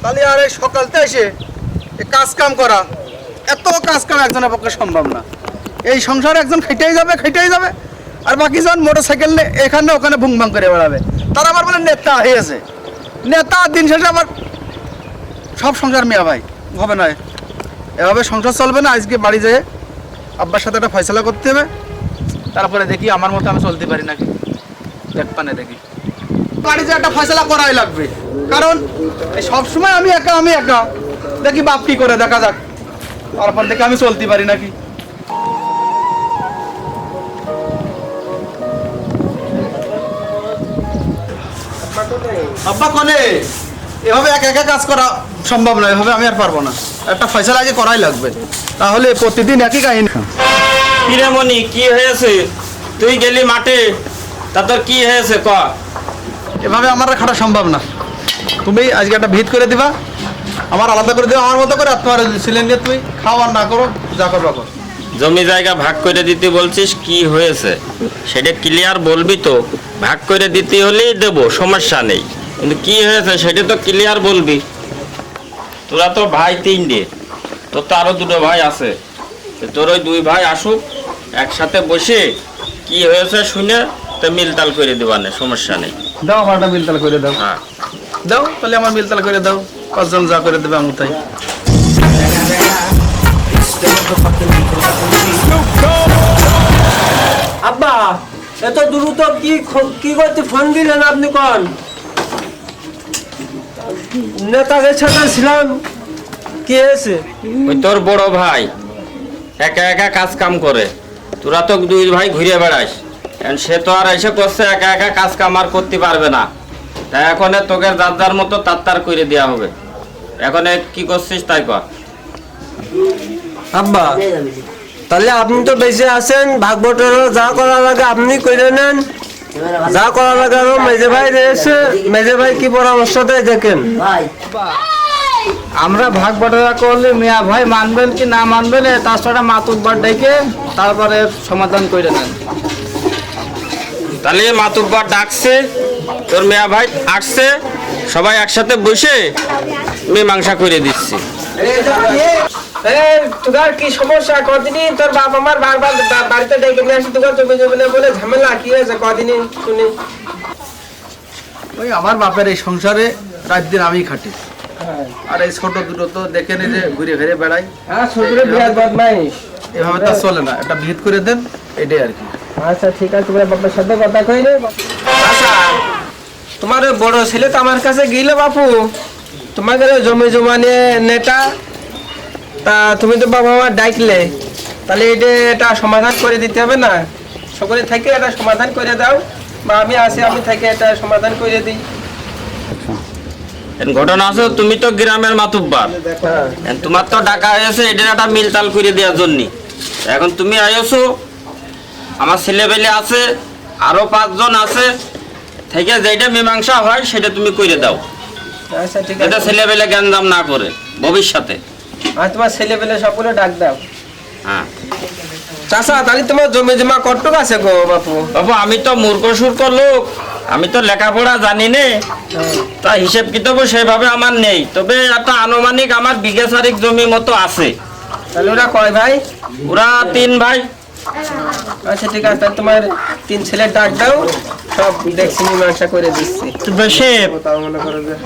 তাহলে আর এই সকালতে এসে এই কাজ কাম করা, এত কাজ কাম একজনের পক্ষে সম্ভব না। এই সংসারে একজন খেটেই যাবে, আর বাকি জন মোটরসাইকেল নিয়ে এখানে ওখানে ভুংভাং করে বেড়াবে। তারা আবার বলে নেতা হয়েছে, নেতা দিন শেষে আবার সব সংসার মিয়া ভাই হবে না, এভাবে সংসার চলবে না। আজকে বাড়ি যেয়ে আব্বার সাথে একটা ফয়সলা করতে হবে, তারপরে দেখি আমার মতো আমি চলতে পারি নাকি, দেখপানে দেখি বাড়ি যেয়ে একটা ফয়সলা করাই লাগবে। কারণ এই সবসময় আমি একা দেখি বাপ কি করে, দেখা যাক তারপর দেখি আমি চলতে পারি নাকি। আব্বা কনে এভাবে একা কাজ করা সম্ভব নয়, এভাবে আমি আর পারবো না। একটা ফয়সালা আগে করাই লাগবে, তাহলে প্রতিদিন একই কাহিনী। কিরে মনি, কি হয়েছে? তুই গেলি মাঠে, তা তোর কি হয়েছে ক? এভাবে আমার খাটা সম্ভব না। তুমি আজকে একটা ভিত করে দিবা, আমার আলাদা করে দিবা আমার মতো করে, আর তোমার সিলিন্ডার তুমি খাও আর না করো, যা করবা কর। জমি জায়গা ভাগ করে দিতে বলছিস, কি হয়েছে সেটা ক্লিয়ার বলবি তো। ভাগ করে দিতে হলেই দেবো, সমস্যা নেই, কিন্তু কি হয়েছে সেটা তো ক্লিয়ার বলবি। তোরা তো ভাই তিনটে, তোর তো আরো দুটো ভাই আছে, তোর ওই দুই ভাই আসুক, একসাথে বসে কি হয়েছে শুনে তো মিলতাল করে দেবানে, সমস্যা নেই। দাও আমার একটা মিলতাল করে দাও। হ্যাঁ দাও তাহলে আমার মিলতাল করে দাও, পাঁচজন যা করে দেবে আমি তাই। আব্বা এত দ্রুত কি করতে ফোন দিলেন আপনি? কোন নেতাদের সাথে ছিলাম, কি হয়েছে? ওই তোর বড় ভাই একা কাজ কাম করে, তোরা তো দুই ভাই ঘুরে বেড়াস, সে তো আর এসে করছে একা কাজ কাম আর করতে পারবে না, তাই এখন তোকে যার মতো তার করে দেওয়া হবে। এখন কি করছিস তাই কর। আব্বা তাহলে আপনি তো বেঁচে আছেন, ভাগ বটরা যা করা লাগে আপনি করে নেন, যা করা লাগে আরো মেজে ভাই রয়েছে, মেজে ভাই কি পরামর্শ দেয় দেখেন। আমরা ভাগ বাটোয়ারা করলে মিয়া ভাই মানবেন কি না মানবেন, তার সাথে মাতুব্বার ডেকে তারপরে সমাধান করে নেন। তাহলে মাতুব্বার ডাকছে, তোর মেয়া ভাই আসছে, সবাই একসাথে বসে মীমাংসা করে দিচ্ছি। তোর কি সমস্যা? কদিনই তোর বাপ আমার বারবার বাড়িতে ডেকে নিয়ে আসি, তোর জমি জমি বলে ঝামেলা কি হয়েছে কদিনই শুনি। ওই আমার বাপের এই সংসারে রাত দিন আমি খাটি, আর এই ছোট দুটো তো দেখে নি যে ঘুরে ফিরে বেড়াই। হ্যাঁ ছোটরে বিরাট বদমাইশ, এভাবে তা চলে না, একটা ভিত করে দেন, এটাই আর কি। আচ্ছা ঠিক আছে, তোমার বাপের সাথে কথা কই রে। আচ্ছা তোমার ওই বড় ছেলে তো আমার কাছে গেলে বাপু, তোমাদের জমি জমা নিয়ে নেতা, তা তুমি তো বাবা আমার ডাকলে, তাহলে এটা সমাধান করে দিতে হবে না? সকলে থেকে এটা সমাধান করে দাও, বা আমি আসি, আমি থেকে এটা সমাধান করে দিই। ঘটনা আছে, তুমি তো গ্রামের মাতুব্বার, তোমার তো ডাকা হয়েছে এটা একটা মিলতাল করে দেওয়ার জন্য। এখন তুমি আইছো, আমার ছেলেবেলে আছে, আরো 5 জন আছে, থেকে যেটা মীমাংসা হয় সেটা তুমি করে দাও, আচ্ছা ঠিক এটা আছে, ছেলেবেলে জ্ঞানদাম না করে ভবিষ্যতে। আর তোমার ছেলে পেলে সবগুলো ডাক দাও। হ্যাঁ চাচা তাহলে তোমার জমি জমা কটুক আছে গো বাপু? বাবু আমি তো মূর্খ সূর্খ লোক, আমি তো লেখাপড়া জানি নে, তা হিসেব কিতাবও সেভাবে আমার নেই, তবে একটা আনুমানিক আমার বিঘে 4 জমি মতো আছে। তাহলে ওরা কয় ভাই? ওরা 3 ভাই। আচ্ছা ঠিক আছে, তাহলে তোমার 3 ছেলে ডাক দাও, সব দেখছি মীমাংসা করে দিচ্ছি।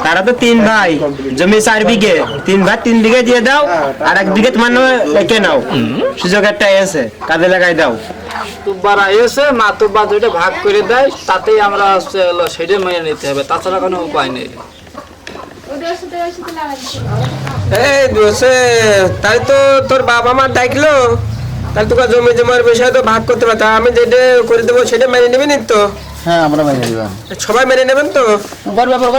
তারা তো 3 ভাই, জমি 4 বিঘে, 3 ভাই 3 বিঘে দিয়ে দাও, আর 1 বিঘে তোমার নামে লিখে নাও, সুযোগ একটা আছে, কাজে লাগাই দাও। মাতুব্বার আইছে, মাতুব্বার যেটা ভাগ করে দেয় তাতেই আমরা সেটা মেনে নিতে হবে, তাছাড়া কোনো উপায় নেই। এই দোষে তাই তো তোর বাবা মা ডাকলো, তাহলে তোকে জমি জমার বিষয়ে তো ভাগ করতে পারতো, আমি যেটা করে দেবো সেটা মেনে নেবেন তো? হ্যাঁ আমরা মেনে নিবা, সবাই মেনে নেবেন তো?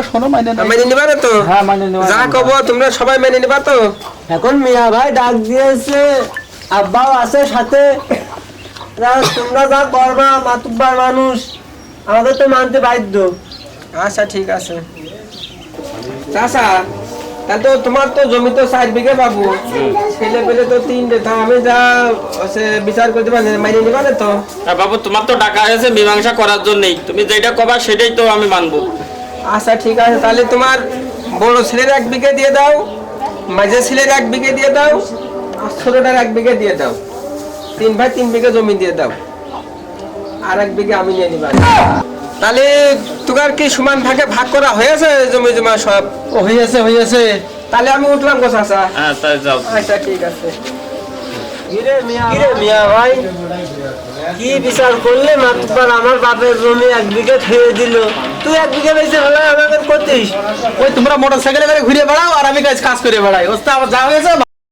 শোনো মেনে নিবা না তো? হ্যাঁ মেনে নেবা, যা কব তোমরা সবাই মেনে নিবা তো? এখন মিয়া ভাই ডাক দিয়েছে, আব্বাও আছে সাথে, তোমরা যা করবা, মাতুব্বার মানুষ, আমাদের তো মানতে বাধ্য। আচ্ছা ঠিক আছে চাচা, তাহলে তো তোমার তো জমি তো 4 বিঘে পাবো, ছেলে পেলে তো 3টে, তা আমি যা বিচার করতে পারি মাইনে নিবা না তো? বাবু তোমার তো ডাকা হয়েছে মীমাংসা করার জন্যই, তুমি যেটা কবা সেটাই তো আমি মানবো। আচ্ছা ঠিক আছে, তাহলে তোমার বড় ছেলের 1 বিঘে দিয়ে দাও, মাঝে ছেলের 1 বিঘে দিয়ে দাও, আর ছোটটার 1 বিঘে দিয়ে দাও। 3 ভাই 3 বিঘে জমি দিয়ে দাও, আর 1 বিঘে আমি নিয়ে নিব। তাহলে তোর কি সমান ভাগে ভাগ করা হয়েছে জমি জমা সব? ও হইয়াছে। তাহলে আমি উঠলাম গো চাচা। হ্যাঁ তাই যাও। আচ্ছা ঠিক আছে। কিরে মিয়া ভাই, কি বিচার করলে মাতবার আমার বাপের জমি 1 বিঘে খেয়ে দিল, তুই 1 বিঘে বেঁচে ভালো আমাদের করতিস? ওই তোমরা মোটরসাইকেলে করে ঘুরে বেড়াও আর আমি কাজ করে বেড়াই, ওস্তাদ আমার যা হয়েছে